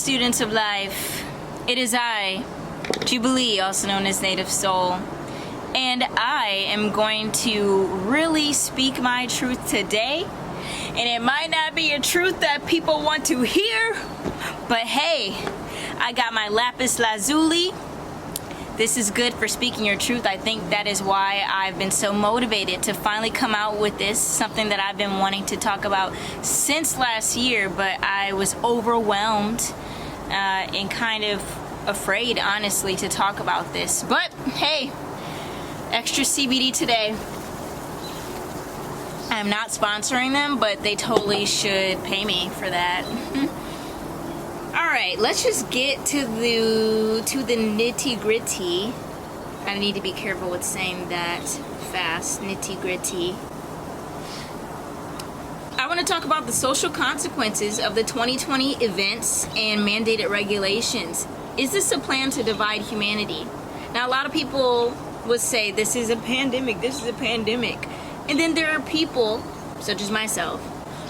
students of life. It is I, Jubilee, also known as Native Soul, and I am going to really speak my truth today. And it might not be a truth that people want to hear, but hey, I got my lapis lazuli. This is good for speaking your truth. I think that is why I've been so motivated to finally come out with this, something that I've been wanting to talk about since last year, but I was overwhelmed and kind of afraid, honestly, to talk about this. But hey, extra CBD today. I'm not sponsoring them, but they totally should pay me for that. Alright, let's just get to the nitty gritty. I need to be careful with saying that fast. Nitty gritty. I want to talk about the social consequences of the 2020 events and mandated regulations. Is this a plan to divide humanity? Now, a lot of people would say this is a pandemic, this is a pandemic. And then there are people, such as myself,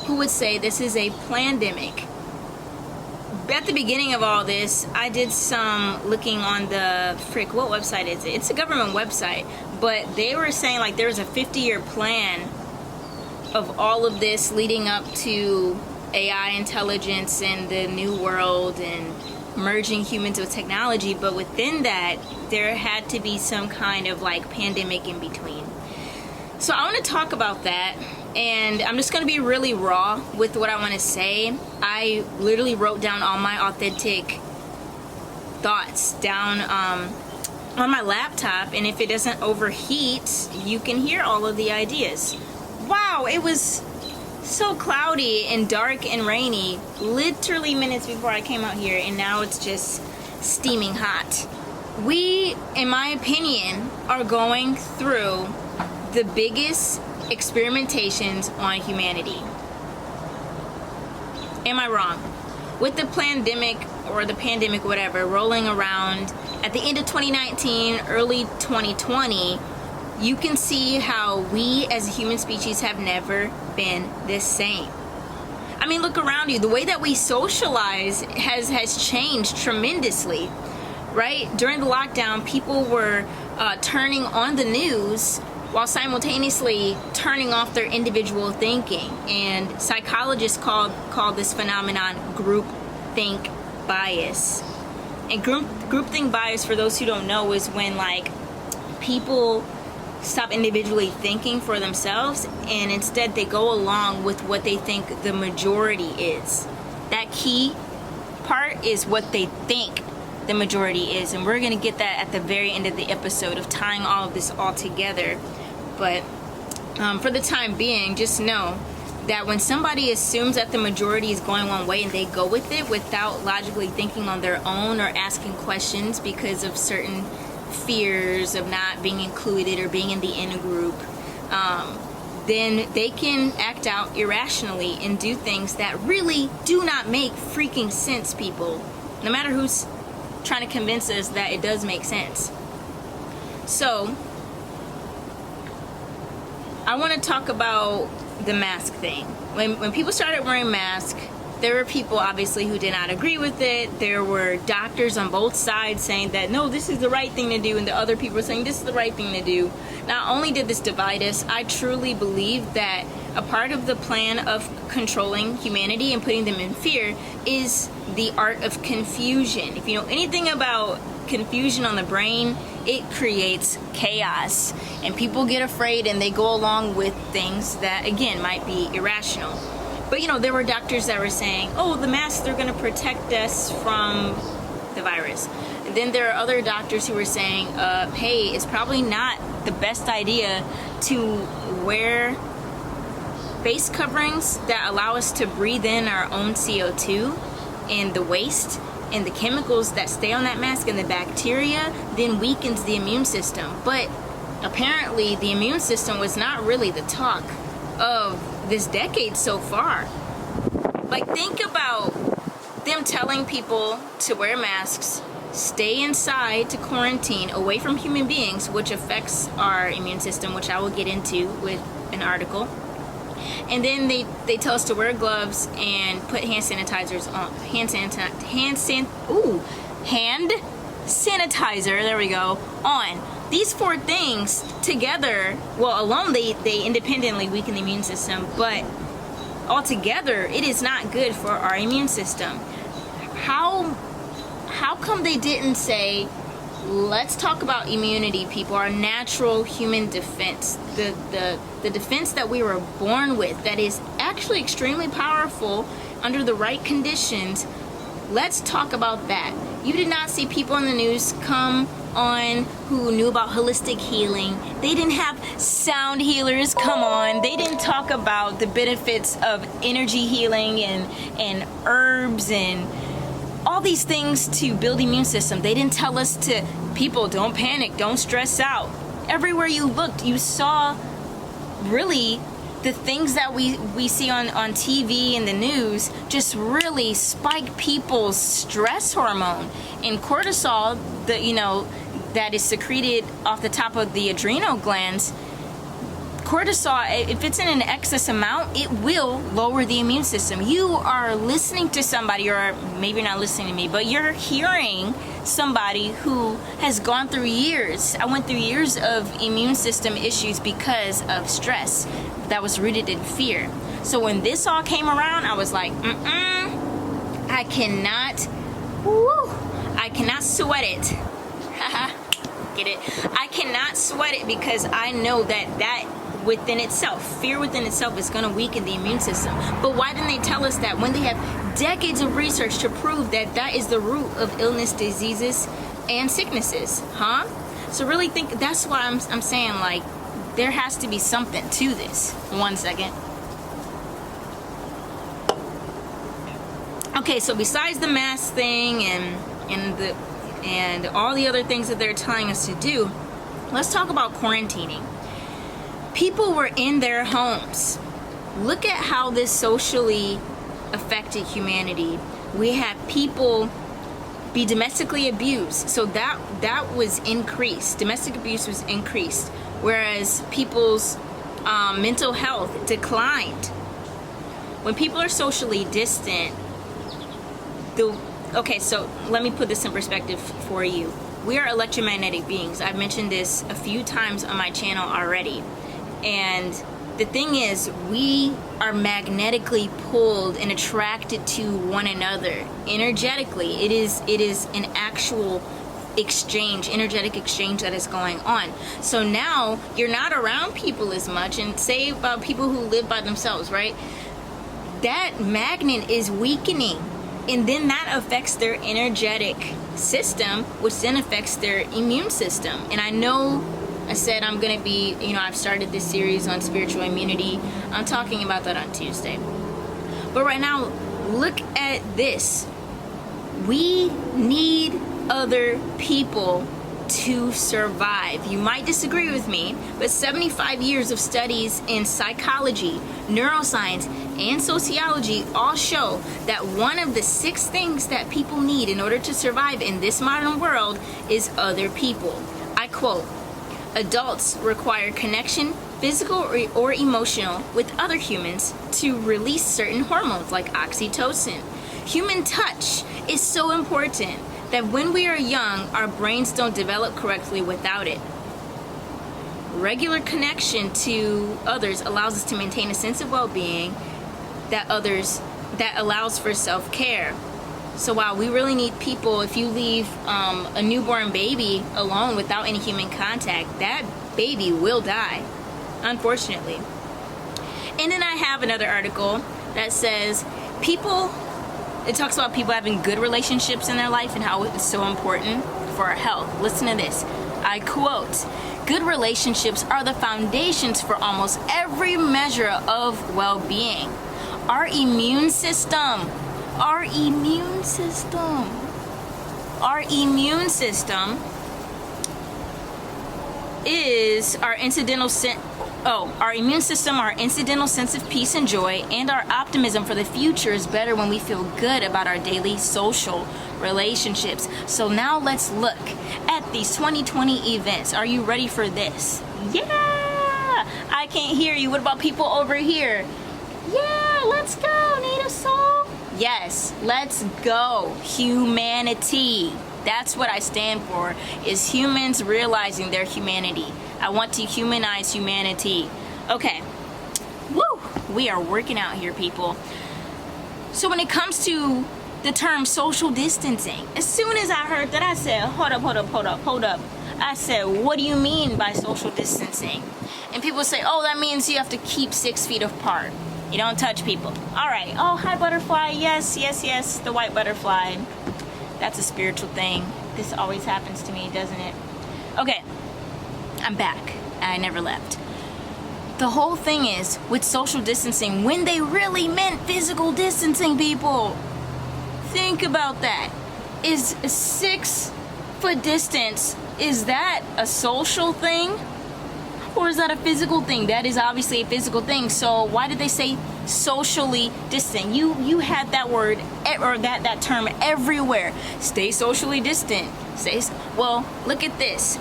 who would say this is a plandemic. At the beginning of all this, I did some looking on the, what website is it? It's a government website, but they were saying like there's a 50-year plan of all of this leading up to AI intelligence and the new world and merging humans with technology, but within that, there had to be some kind of like pandemic in between. So I want to talk about that, and I'm just going to be really raw with what I want to say. I literally wrote down all my authentic thoughts down on my laptop, and if it doesn't overheat, you can hear all of the ideas. Wow, it was so cloudy and dark and rainy literally minutes before I came out here, and now it's just steaming hot. We, in my opinion, are going through the biggest experimentations on humanity. Am I wrong? With the pandemic or the pandemic, whatever, rolling around at the end of 2019, early 2020, you can see how we as a human species have never been the same. I mean, look around you. The way that we socialize has changed tremendously, right? During the lockdown, people were turning on the news while simultaneously turning off their individual thinking. And psychologists call this phenomenon groupthink bias. And groupthink bias, for those who don't know, is when like people stop individually thinking for themselves and instead they go along with what they think the majority is. That key part is what they think the majority is, and we're going to get that at the very end of the episode of tying all of this all together. But for the time being, just know that when somebody assumes that the majority is going one way and they go with it without logically thinking on their own or asking questions because of certain fears of not being included or being in the in group, then they can act out irrationally and do things that really do not make freaking sense, people. No matter who's trying to convince us that it does make sense. So I want to talk about the mask thing. When people started wearing masks, there were people obviously who did not agree with it. There were doctors on both sides saying that no, this is the right thing to do, and the other people were saying this is the right thing to do. Not only did this divide us, I truly believe that a part of the plan of controlling humanity and putting them in fear is the art of confusion. If you know anything about confusion on the brain, it creates chaos, and people get afraid and they go along with things that again might be irrational. But you know, there were doctors that were saying, oh, the masks are going to protect us from the virus. And then there are other doctors who were saying, hey, it's probably not the best idea to wear face coverings that allow us to breathe in our own CO2 and the waste and the chemicals that stay on that mask and the bacteria then weakens the immune system. But apparently the immune system was not really the talk of this decade so far. Like, think about them telling people to wear masks, stay inside, to quarantine away from human beings, which affects our immune system, which I will get into with an article. And then they tell us to wear gloves and put hand sanitizers on. Hand sanitizer, there we go, on. These 4 things together, well, alone they independently weaken the immune system, but altogether it is not good for our immune system. How come they didn't say, let's talk about immunity, people, our natural human defense, the defense that we were born with, that is actually extremely powerful under the right conditions. Let's talk about that. You did not see people in the news come on who knew about holistic healing. They didn't have sound healers come on. They didn't talk about the benefits of energy healing and herbs and all these things to build the immune system. They didn't tell us to, people, don't panic, don't stress out. Everywhere you looked, you saw really the things that we see on TV and the news just really spike people's stress hormone. And cortisol, that is secreted off the top of the adrenal glands, cortisol, if it's in an excess amount, it will lower the immune system. You are listening to somebody, or maybe you're not listening to me, but you're hearing somebody who has gone through years. I went through years of immune system issues because of stress that was rooted in fear. So when this all came around, I was like, I cannot sweat it. Get it? I cannot sweat it, because I know that within itself, fear within itself, is going to weaken the immune system. But why didn't they tell us that when they have decades of research to prove that is the root of illness, diseases, and sicknesses? So really think, that's why I'm saying, like, there has to be something to this. 1 second. Okay, so besides the mask thing and all the other things that they're telling us to do, let's talk about quarantining. People were in their homes. Look at how this socially affected humanity. We had people be domestically abused, so that was increased. Domestic abuse was increased, whereas people's mental health declined. When people are socially distant, okay, so let me put this in perspective for you. We are electromagnetic beings. I've mentioned this a few times on my channel already. And the thing is, we are magnetically pulled and attracted to one another energetically. It is an actual exchange, energetic exchange that is going on. So now you're not around people as much, and say about people who live by themselves, right? That magnet is weakening, and then that affects their energetic system, which then affects their immune system. And I know I said I'm going to be, I've started this series on spiritual immunity. I'm talking about that on Tuesday. But right now, look at this. We need other people to survive. You might disagree with me, but 75 years of studies in psychology, neuroscience, and sociology all show that one of the 6 things that people need in order to survive in this modern world is other people. I quote, "Adults require connection, physical or emotional, with other humans to release certain hormones like oxytocin. Human touch is so important that when we are young, our brains don't develop correctly without it. Regular connection to others allows us to maintain a sense of well-being that allows for self-care. So while we really need people, if you leave a newborn baby alone without any human contact, that baby will die, unfortunately." And then I have another article that says it talks about people having good relationships in their life and how it's so important for our health. Listen to this. I quote, "Good relationships are the foundations for almost every measure of well-being. Our immune system is our incidental sense of peace and joy, and our optimism for the future is better when we feel good about our daily social relationships." So now let's look at these 2020 events. Are you ready for this? Yeah! I can't hear you. What about people over here? Yeah, let's go, Native Soul. Yes, let's go. Humanity. That's what I stand for, is humans realizing their humanity. I want to humanize humanity. Okay. Woo! We are working out here, people. So when it comes to the term social distancing, as soon as I heard that, I said, hold up. I said, what do you mean by social distancing? And people say, oh, that means you have to keep 6 feet apart. You don't touch people. All right. Oh, hi, butterfly. Yes, the white butterfly. That's a spiritual thing. This always happens to me, doesn't it? Okay, I'm back. I never left. The whole thing is, with social distancing, when they really meant physical distancing, people, think about that. Is a 6 foot distance, is that a social thing? Or is that a physical thing? That is obviously a physical thing. So why did they say socially distant? You had that word, or that term everywhere. Stay socially distant. Well, look at this.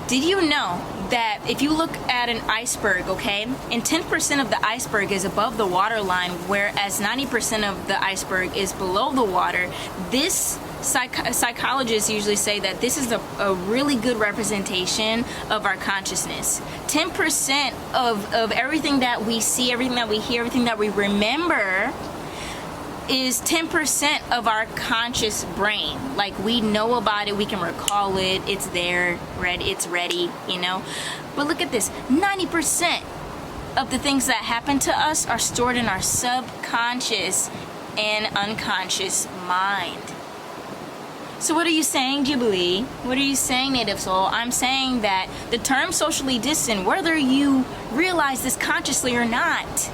Did you know that if you look at an iceberg, okay, and 10% of the iceberg is above the water line, whereas 90% of the iceberg is below the water, this psychologists usually say that this is a really good representation of our consciousness. 10% of everything that we see, everything that we hear, everything that we remember is 10% of our conscious brain. Like, we know about it, we can recall it, it's there, it's ready, you know. But look at this, 90% of the things that happen to us are stored in our subconscious and unconscious mind. So what are you saying, Jubilee? What are you saying, Native Soul? I'm saying that the term socially distant, whether you realize this consciously or not,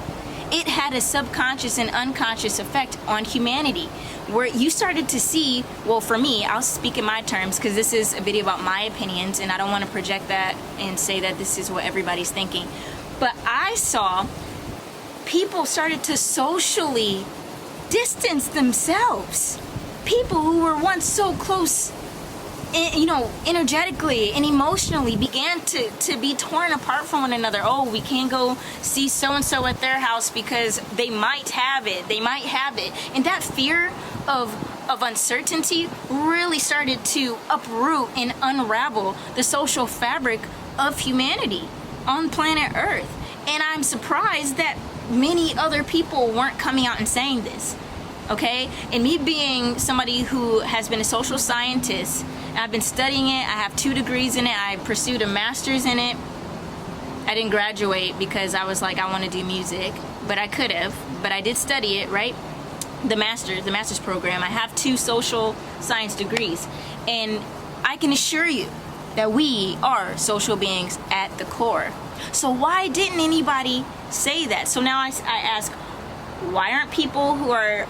it had a subconscious and unconscious effect on humanity, where you started to see, well, for me, I'll speak in my terms because this is a video about my opinions and I don't want to project that and say that this is what everybody's thinking. But I saw people started to socially distance themselves. People who were once so close, you know, energetically and emotionally, began to be torn apart from one another. Oh, we can't go see so-and-so at their house because they might have it. And that fear of uncertainty really started to uproot and unravel the social fabric of humanity on planet Earth. And I'm surprised that many other people weren't coming out and saying this. Okay, and me being somebody who has been a social scientist, I've been studying it, I have 2 degrees in it, I pursued a master's in it. I didn't graduate because I was like, I want to do music, but I could have, but I did study it, right? The master's program. I have 2 social science degrees, and I can assure you that we are social beings at the core. So why didn't anybody say that? So now I ask, why aren't people who are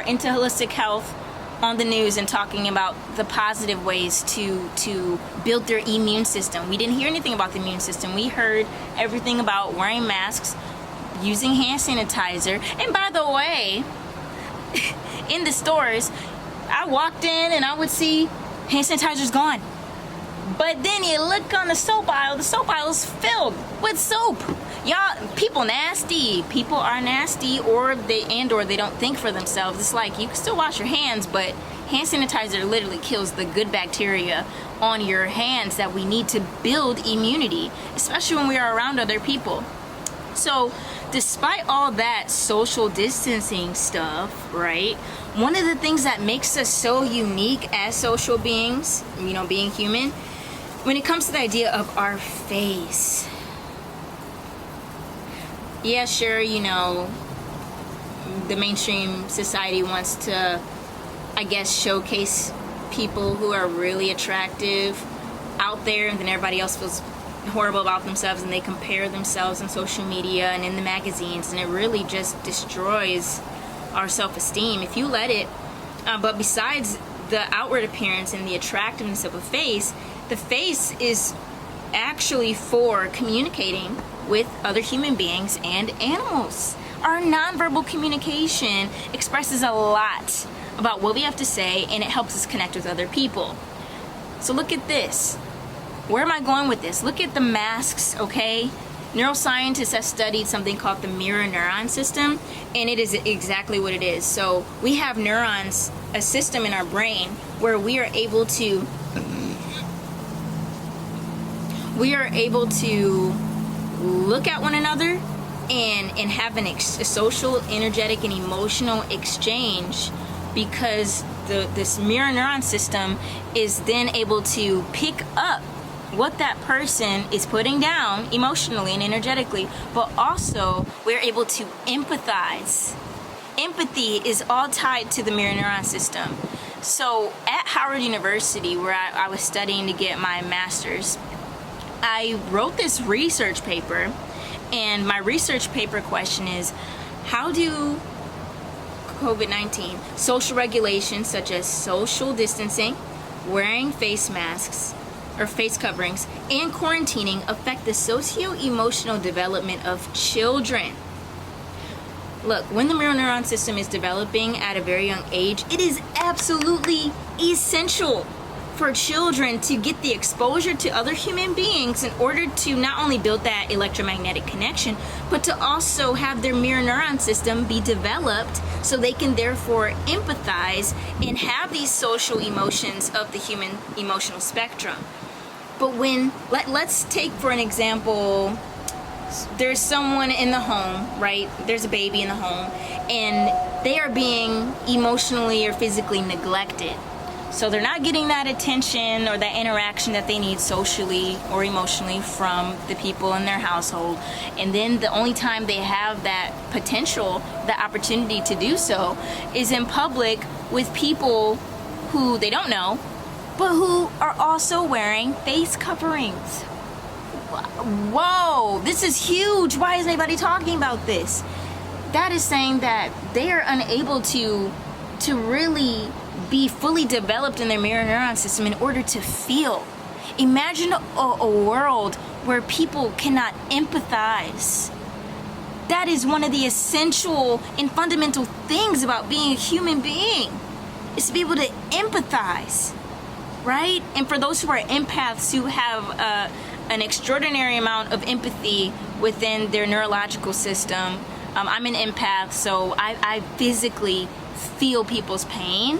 into holistic health on the news and talking about the positive ways to build their immune system? We didn't hear anything about the immune system. We heard everything about wearing masks, using hand sanitizer. And by the way, in the stores, I walked in and I would see hand sanitizer's gone. But then you look on the soap aisle's filled with soap. Y'all, people nasty. People are nasty, or they don't think for themselves. It's like, you can still wash your hands, but hand sanitizer literally kills the good bacteria on your hands that we need to build immunity, especially when we are around other people. So despite all that social distancing stuff, right, one of the things that makes us so unique as social beings, you know, being human, when it comes to the idea of our face. Yeah, sure, you know, the mainstream society wants to, I guess, showcase people who are really attractive out there, and then everybody else feels horrible about themselves and they compare themselves on social media and in the magazines, and it really just destroys our self-esteem if you let it. But besides the outward appearance and the attractiveness of a face, the face is actually for communicating with other human beings and animals. Our nonverbal communication expresses a lot about what we have to say, and it helps us connect with other people. So look at this. Where am I going with this? Look at the masks, okay? Neuroscientists have studied something called the mirror neuron system, and it is exactly what it is. So we have neurons, a system in our brain where we are able to look at one another and have a social, energetic, and emotional exchange, because this mirror neuron system is then able to pick up what that person is putting down emotionally and energetically, but also we're able to empathize. Empathy is all tied to the mirror neuron system. So at Howard University, where I was studying to get my master's, I wrote this research paper, and my research paper question is, how do COVID-19 social regulations such as social distancing, wearing face masks or face coverings, and quarantining affect the socio-emotional development of children? Look, when the mirror neuron system is developing at a very young age, it is absolutely essential for children to get the exposure to other human beings in order to not only build that electromagnetic connection, but to also have their mirror neuron system be developed so they can therefore empathize and have these social emotions of the human emotional spectrum. But when, let's take for an example, there's someone in the home, right? There's a baby in the home, and they are being emotionally or physically neglected. So they're not getting that attention or that interaction that they need socially or emotionally from the people in their household. And then the only time they have that potential, the opportunity to do so, is in public with people who they don't know, but who are also wearing face coverings. Whoa, this is huge. Why isn't anybody talking about this? That is saying that they are unable to really be fully developed in their mirror neuron system in order to feel. Imagine a world where people cannot empathize. That is one of the essential and fundamental things about being a human being, is to be able to empathize, right? And for those who are empaths, who have an extraordinary amount of empathy within their neurological system, I'm an empath, so I physically feel people's pain.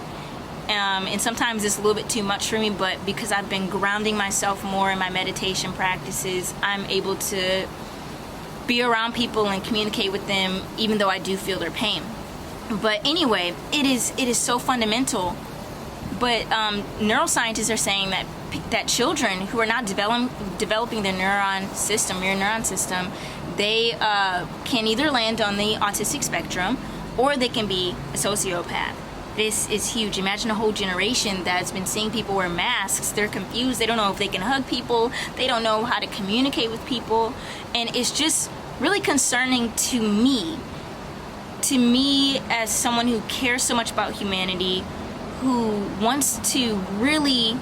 And sometimes it's a little bit too much for me, but because I've been grounding myself more in my meditation practices, I'm able to be around people and communicate with them even though I do feel their pain. But anyway, it is so fundamental. But neuroscientists are saying that children who are not developing their mirror neuron system, they can either land on the autistic spectrum or they can be a sociopath. This is huge. Imagine a whole generation that's been seeing people wear masks. They're confused. They don't know if they can hug people. They don't know how to communicate with people. And it's just really concerning to me as someone who cares so much about humanity, who wants to really,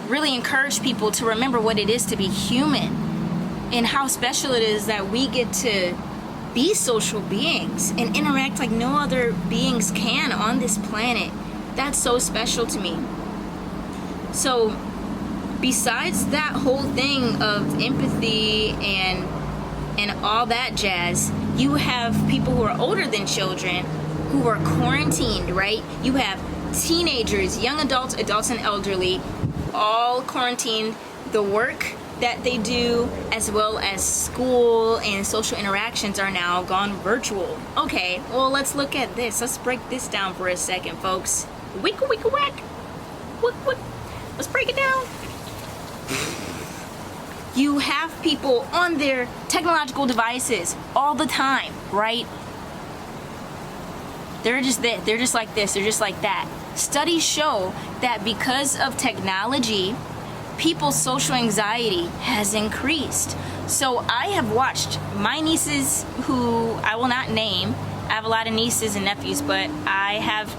really encourage people to remember what it is to be human and how special it is that we get to be social beings and interact like no other beings can on this planet. That's so special to me. So besides that whole thing of empathy and all that jazz, you have people who are older than children who are quarantined, right? You have teenagers, young adults, adults and elderly, all quarantined. The work that they do, as well as school and social interactions, are now gone virtual. Okay, well, let's look at this. Let's break this down for a second, folks. Wicka wicka whack. Wick. Let's break it down. You have people on their technological devices all the time, right? They're just this, they're just like this, they're just like that. Studies show that because of technology, people's social anxiety has increased. So I have watched my nieces, who I will not name. I have a lot of nieces and nephews, but I have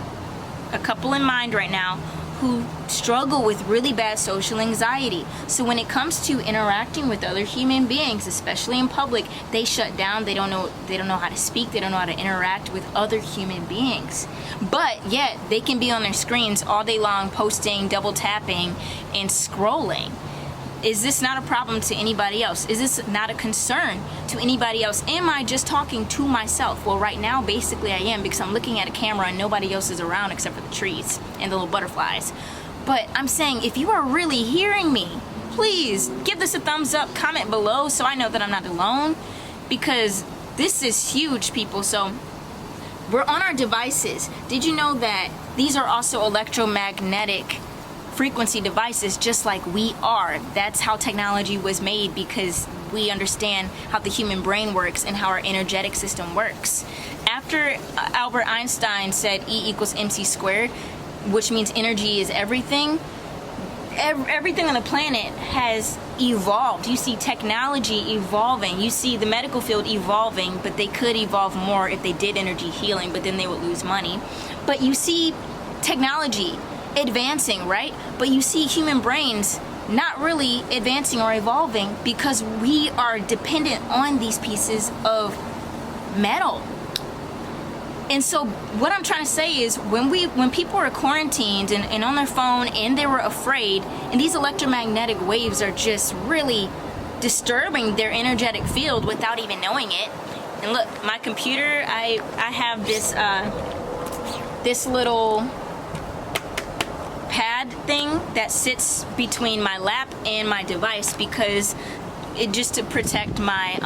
a couple in mind right now who struggle with really bad social anxiety. So when it comes to interacting with other human beings, especially in public, they shut down. They don't know how to speak. They don't know how to interact with other human beings. But yet they can be on their screens all day long, posting, double tapping, and scrolling. Is this not a problem to anybody else? Is this not a concern to anybody else? Am I just talking to myself? Well, right now, basically I am, because I'm looking at a camera and nobody else is around except for the trees and the little butterflies. But I'm saying, if you are really hearing me, please give this a thumbs up, comment below so I know that I'm not alone, because this is huge, people. So we're on our devices. Did you know that these are also electromagnetic frequency devices, just like we are? That's how technology was made, because we understand how the human brain works and how our energetic system works. After Albert Einstein said E equals mc squared, which means energy is everything, everything on the planet has evolved. You see technology evolving, you see the medical field evolving, but they could evolve more if they did energy healing, but then they would lose money. But you see technology advancing, right? But you see human brains not really advancing or evolving, because we are dependent on these pieces of metal. And so what I'm trying to say is, when people are quarantined and on their phone and they were afraid, and these electromagnetic waves are just really disturbing their energetic field without even knowing it. And look, my computer, I have this this little pad thing that sits between my lap and my device, because it just to protect my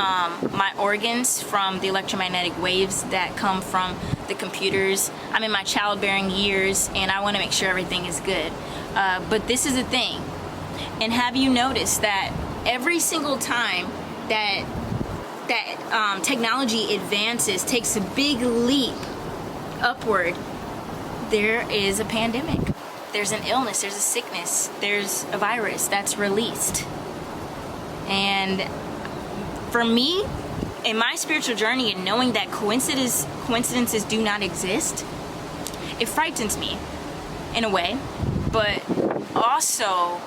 my organs from the electromagnetic waves that come from the computers. I'm in my childbearing years and I want to make sure everything is good. But this is the thing. And have you noticed that every single time that technology advances, takes a big leap upward, there is a pandemic. There's an illness, there's a sickness, there's a virus that's released. And for me, in my spiritual journey, and knowing that coincidences do not exist, it frightens me in a way. But also,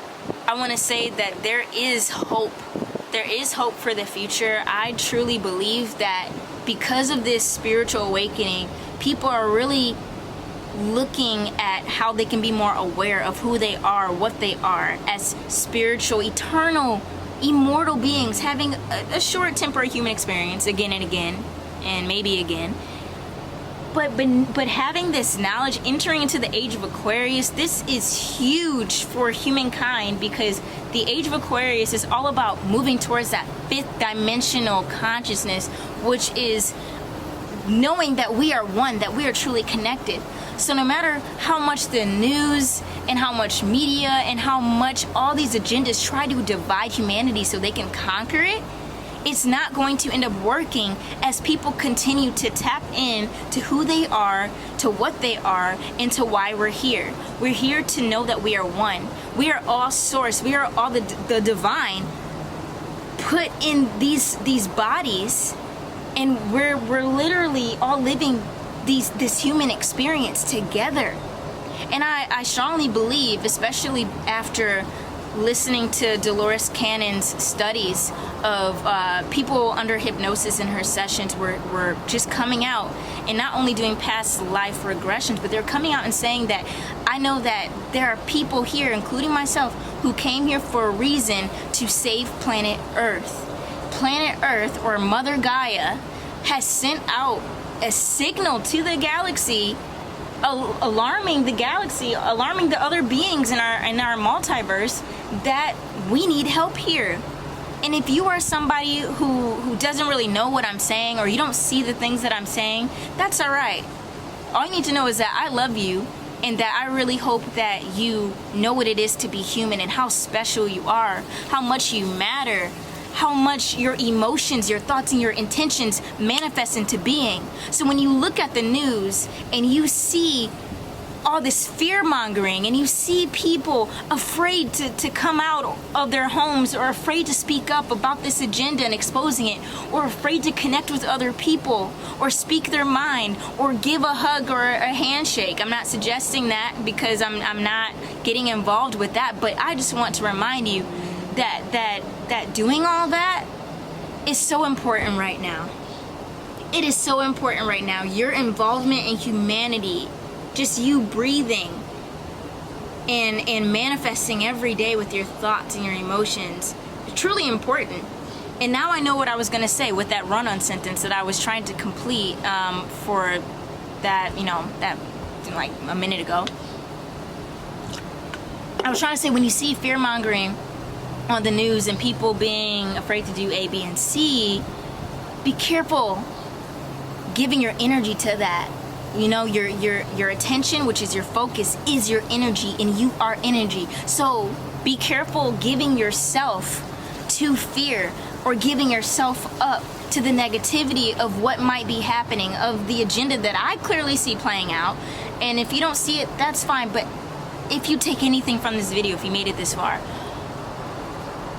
I want to say that there is hope. There is hope for the future. I truly believe that because of this spiritual awakening, people are really looking at how they can be more aware of who they are, what they are as spiritual, eternal, immortal beings, having a short temporary human experience again and again, and maybe again. But having this knowledge, entering into the age of Aquarius, this is huge for humankind, because the age of Aquarius is all about moving towards that fifth dimensional consciousness, which is knowing that we are one, that we are truly connected. So no matter how much the news and how much media and how much all these agendas try to divide humanity so they can conquer it, it's not going to end up working as people continue to tap in to who they are, to what they are, and to why we're here. We're here to know that we are one. We are all source. We are all the divine put in these bodies, and we're literally all living this human experience together. And I strongly believe, especially after listening to Dolores Cannon's studies of people under hypnosis in her sessions were just coming out and not only doing past life regressions, but they're coming out and saying that, I know that there are people here, including myself, who came here for a reason to save planet Earth. Planet Earth, or Mother Gaia, has sent out a signal to the galaxy, alarming the galaxy, alarming the other beings in our multiverse, that we need help here. And if you are somebody who doesn't really know what I'm saying, or you don't see the things that I'm saying, that's all right. All you need to know is that I love you, and that I really hope that you know what it is to be human, and how special you are, how much you matter, how much your emotions, your thoughts, and your intentions manifest into being. So when you look at the news and you see all this fear-mongering, and you see people afraid to come out of their homes, or afraid to speak up about this agenda and exposing it, or afraid to connect with other people, or speak their mind, or give a hug or a handshake. I'm not suggesting that, because I'm not getting involved with that, but I just want to remind you that doing all that is so important right now. It is so important right now. Your involvement in humanity, just you breathing, and manifesting every day with your thoughts and your emotions. Truly important. And now I know what I was going to say with that run-on sentence that I was trying to complete for that, that like a minute ago. I was trying to say, when you see fear-mongering on the news and people being afraid to do A, B, and C, be careful giving your energy to that. Your attention, which is your focus, is your energy, and you are energy. So be careful giving yourself to fear or giving yourself up to the negativity of what might be happening, of the agenda that I clearly see playing out. And if you don't see it, that's fine. But if you take anything from this video, if you made it this far,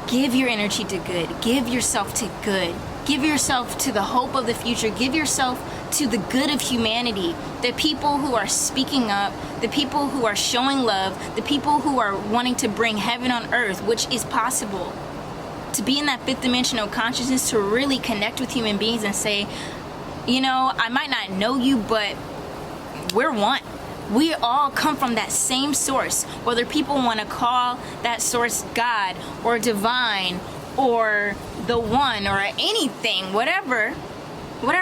give your energy to good. Give yourself to good. Give yourself to the hope of the future. Give yourself to the good of humanity. The people who are speaking up, the people who are showing love, the people who are wanting to bring heaven on earth, which is possible. To be in that fifth dimensional consciousness, to really connect with human beings and say, I might not know you, but we're one. We all come from that same source. Whether people want to call that source God or divine or the one or anything, whatever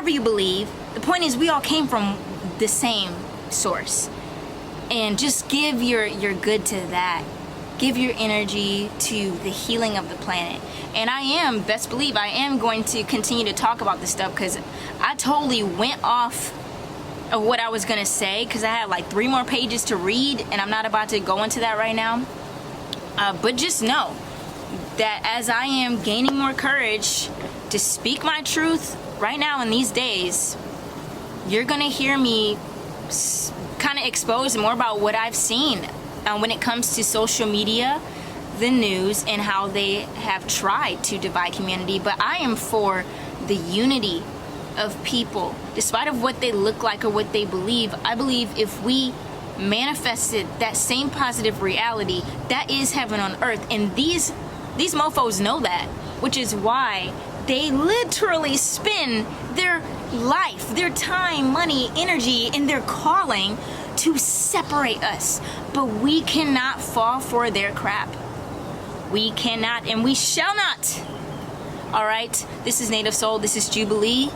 you believe, the point is we all came from the same source. And just give your good to that. Give your energy to the healing of the planet. And best believe I am going to continue to talk about this stuff, because I totally went off of what I was going to say, because I had like 3 more pages to read, and I'm not about to go into that right now. But just know that as I am gaining more courage to speak my truth right now in these days, you're going to hear me kind of expose more about what I've seen when it comes to social media, the news, and how they have tried to divide humanity. But I am for the unity of people, despite of what they look like or what they believe. I believe if we manifested that same positive reality, that is heaven on earth. And these mofos know that, which is why they literally spend their life, their time, money, energy, and their calling to separate us. But we cannot fall for their crap. We cannot, and we shall not. All right, this is Native Soul. This is Jubilee.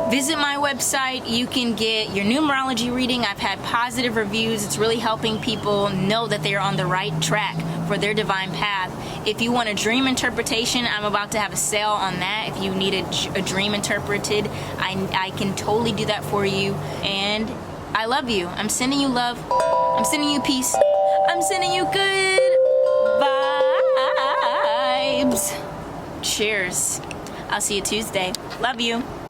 Visit my website. You can get your numerology reading. I've had positive reviews. It's really helping people know that they are on the right track for their divine path. If you want a dream interpretation, I'm about to have a sale on that. If you need a dream interpreted, I can totally do that for you. And I love you. I'm sending you love. I'm sending you peace. I'm sending you good vibes. Cheers. I'll see you Tuesday. Love you.